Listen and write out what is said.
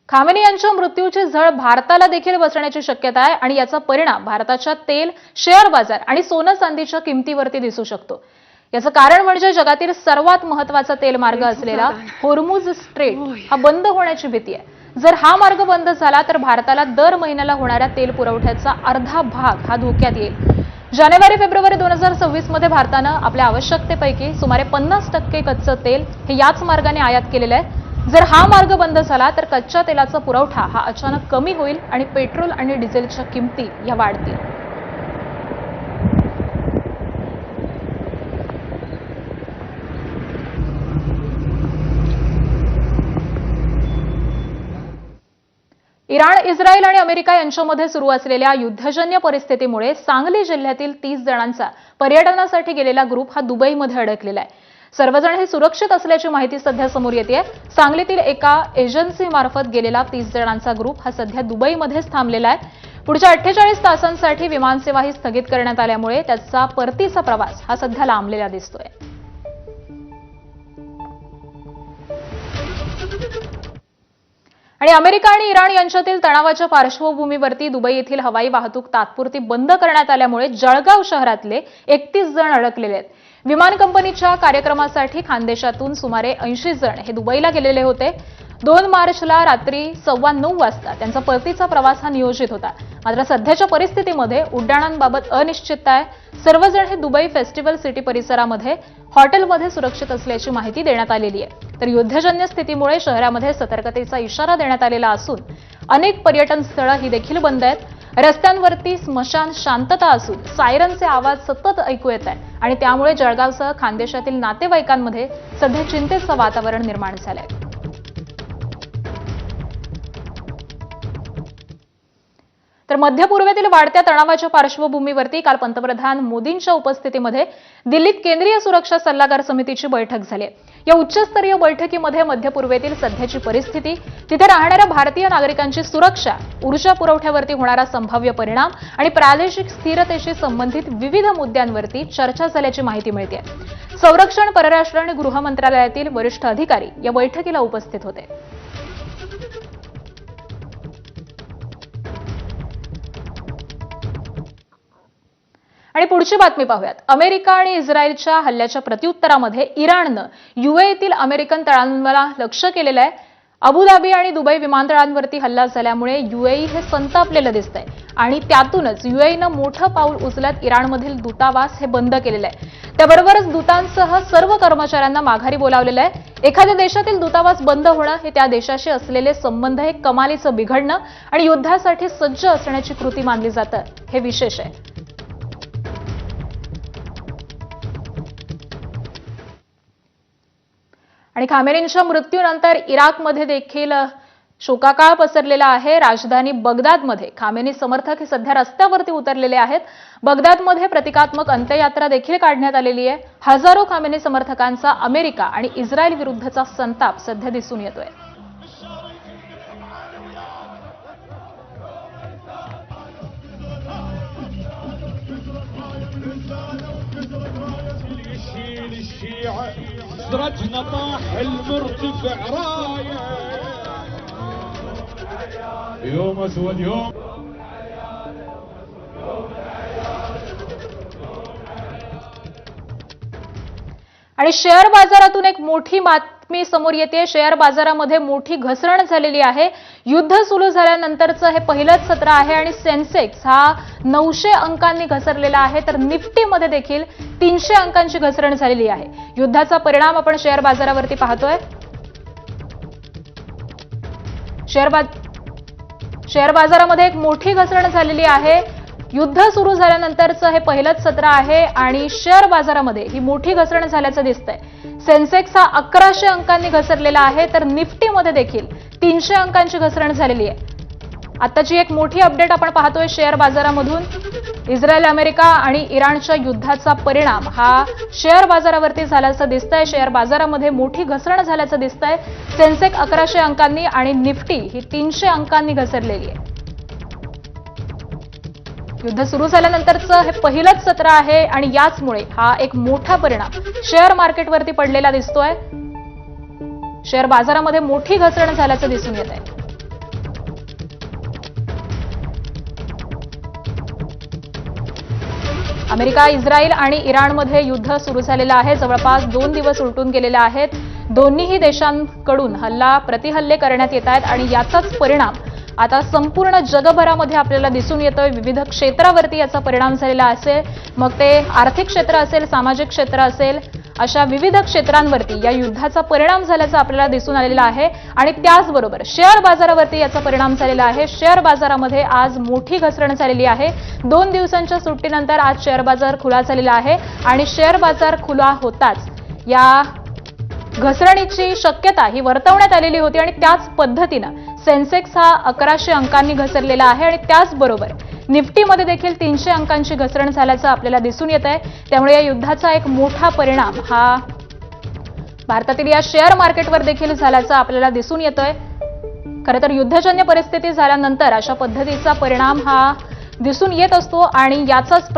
Khamenei यांच्या मृत्यूची झळ भारताला देखील बसण्याची शक्यता आहे आणि याचा परिणाम भारताच्या तेल, शेअर बाजार आणि सोनं चांदीच्या किमतीवरती दिसू शकतो। याचं कारण म्हणजे जगातील सर्वात महत्त्वाचा तेल मार्ग असलेला होर्मुझ स्ट्रेट हा बंद होण्याची भीती आहे। जर हा मार्ग बंद झाला तर भारताला दर महिन्याला होणाऱ्या तेल पुरवठ्याचा अर्धा भाग हा धोक्यात येईल। जानेवारी-फेब्रुवारी 2026 मध्ये भारतानं आपल्या आवश्यकतेपैकी सुमारे 50% कच्चं तेल हे याच मार्गाने आयात केलेलं आहे। जर हा मार्ग बंद झाला तर कच्च्या तेलाचा पुरवठा हा अचानक कमी होईल आणि पेट्रोल आणि डिझेलच्या किमती या वाढतील। इराण, इस्रायल आणि अमेरिका यांच्यामध्ये सुरू असलेल्या युद्धजन्य परिस्थितीमुळे सांगली जिल्ह्यातील 30 जणांचा पर्यटनासाठी गेलेला ग्रुप हा दुबईमध्ये अडकलेला आहे। सर्वजण हे सुरक्षित असल्याची माहिती सध्या समोर येते। सांगलीतील एका एजन्सीमार्फत गेलेला 30 जणांचा ग्रुप हा सध्या दुबईमध्येच थांबलेला आहे। पुढच्या 48 तासांसाठी विमानसेवाही स्थगित करण्यात आल्यामुळे त्याचा परतीचा प्रवास हा सध्या लांबलेला दिसतोय। आणि अमेरिका आणि इराण यांच्यातील तणावाच्या पार्श्वभूमीवरती दुबई येथील हवाई वाहतूक तात्पुरती बंद करण्यात आल्यामुळे जळगाव शहरातले 31 जण अडकलेले आहेत। विमान कंपनीच्या कार्यक्रमासाठी खानदेशातून सुमारे 80 जण हे दुबईला गेलेले होते। 2 मार्चला रात्री 9:15 वाजता त्यांचा परतीचा प्रवास हा नियोजित होता। मात्र सध्याच्या परिस्थितीमध्ये उड्डाणांबाबत अनिश्चितता आहे। सर्वजण हे दुबई फेस्टिवल सिटी परिसरामध्ये हॉटेलमध्ये सुरक्षित असल्याची माहिती देण्यात आलेली आहे। तर युद्धजन्य स्थितीमुळे शहरामध्ये सतर्कतेचा इशारा देण्यात आलेला असून अनेक पर्यटन स्थळं ही देखील बंद आहेत। रस्त्यांवरती स्मशान शांतता असून सायरनचे आवाज सतत ऐकू येत आहे आणि त्यामुळे जळगावसह खानदेशातील नातेवाईकांमध्ये सध्या चिंतेचं वातावरण निर्माण झालंय। तर मध्य पूर्वेतील वाढत्या तणावाच्या पार्श्वभूमीवरती काल पंतप्रधान मोदींच्या उपस्थितीमध्ये दिल्लीत केंद्रीय सुरक्षा सल्लागार समितीची बैठक झाली। या उच्चस्तरीय बैठकीमध्ये मध्य पूर्वेतील सध्याची परिस्थिती, तिथे राहणाऱ्या भारतीय नागरिकांची सुरक्षा, ऊर्जा पुरवठ्यावरती होणारा संभाव्य परिणाम आणि प्रादेशिक स्थिरतेशी संबंधित विविध मुद्द्यांवरती चर्चा झाल्याची माहिती मिळते। संरक्षण, परराष्ट्र आणि गृह मंत्रालयातील वरिष्ठ अधिकारी या बैठकीला उपस्थित होते। आणि पुढची बातमी पाहूयात। अमेरिका आणि इस्रायलच्या हल्ल्याच्या प्रत्युत्तरामध्ये इराणनं यूएईतील अमेरिकन तळांवर लक्ष केलेलं आहे। अबुधाबी आणि दुबई विमानतळांवरती हल्ला झाल्यामुळे यूएई हे संतापलेलं दिसतंय आणि त्यातूनच यूएईनं मोठं पाऊल उचलत इराणमधील दूतावास हे बंद केलेलं आहे। त्याबरोबरच दूतांसह सर्व कर्मचाऱ्यांना माघारी बोलावलेलं आहे। एखाद्या देशातील दूतावास बंद होणं हे त्या देशाशी असलेले संबंध हे कमालीचं बिघडणं आणि युद्धासाठी सज्ज असण्याची कृती मानली जातं, हे विशेष आहे। आणि खामेनींच्या मृत्यूनंतर इराकमध्ये देखील शोकाकाळ पसरलेला आहे। राजधानी बगदादमध्ये खामेनी समर्थक हे सध्या रस्त्यावरती उतरलेले आहेत। बगदादमध्ये प्रतिकात्मक अंत्ययात्रा देखील काढण्यात आलेली आहे। हजारो खामेनी समर्थकांचा अमेरिका आणि इस्रायल विरुद्धचा संताप सध्या दिसून येतोय। درجنا طاح المرتفع رايه يوم اسود يوم आणि शेअर बाजारातून एक मोठी बातमी समोर येते। शेअर बाजारामध्ये मोठी घसरण झालेली आहे। युद्ध सुरू झाल्यानंतरचं हे पहिलंच सत्र आहे आणि सेन्सेक्स हा 900 अंकांनी घसरलेला आहे, तर निफ्टीमध्ये देखील 300 अंकांची घसरण झालेली आहे। युद्धाचा परिणाम आपण शेअर बाजारावरती पाहतोय। शेअर बाजारामध्ये एक मोठी घसरण झालेली आहे। युद्ध सुरू झाल्यानंतरचं हे पहिलंच सत्र आहे आणि शेअर बाजारामध्ये ही मोठी घसरण झाल्याचं दिसतंय। सेन्सेक्स हा 1100 अंकांनी घसरलेला आहे, तर निफ्टीमध्ये देखील 300 अंकांची घसरण झालेली आहे। आताची एक मोठी अपडेट आपण पाहतोय शेअर बाजारामधून। इस्रायल, अमेरिका आणि इराणच्या युद्धाचा परिणाम हा शेअर बाजारावरती झाल्याचं दिसतंय। शेअर बाजारामध्ये मोठी घसरण झाल्याचं दिसतंय। सेन्सेक्स 1100 अंकांनी आणि निफ्टी ही 300 अंकांनी घसरलेली आहे। युद्ध सुरू झाल्यानंतरचं हे पहिलंच सत्र आहे आणि याचमुळे हा एक मोठा परिणाम शेअर मार्केटवरती पडलेला दिसतोय। शेअर बाजारामध्ये मोठी घसरण झाल्याचं दिसून येत आहे. अमेरिका, इस्रायल आणि इराणमध्ये युद्ध सुरू झालेलं आहे. जवळपास 2 दिवस उलटून गेलेले आहेत. दोन्हीही देशांकडून प्रतिहल्ले करण्यात येत आहेत आणि याचाच परिणाम आता संपूर्ण जगभरामध्ये आपल्याला दिसून येतोय. विविध क्षेत्रावरती याचा परिणाम झालेला असेल, मग ते आर्थिक क्षेत्र असेल, सामाजिक क्षेत्र असेल, अशा विविध क्षेत्रांवरती या युद्धाचा परिणाम झाल्याचं आपल्याला दिसून आलेलं आहे. आणि त्याचबरोबर शेअर बाजारावरती याचा परिणाम झालेला आहे. शेअर बाजारामध्ये आज मोठी घसरण झालेली आहे. 2 दिवसांच्या सुट्टीनंतर आज शेअर बाजार खुला झालेला आहे आणि शेअर बाजार खुला होताच या घसरणीची शक्यता ही वर्तवण्यात आलेली होती आणि त्याच पद्धतीनं सेन्सेक्स हा 1100 अंकांनी घसरलेला आहे आणि त्याचबरोबर निफ्टीमध्ये देखील 300 अंकांची घसरण झाल्याचं आपल्याला दिसून येत आहे. त्यामुळे या युद्धाचा एक मोठा परिणाम हा भारतातील या शेअर मार्केटवर देखील झाल्याचं आपल्याला दिसून येतोय. खरं तर युद्धजन्य परिस्थिती झाल्यानंतर अशा पद्धतीचा परिणाम हा दिसून येत असतो आणि याचाच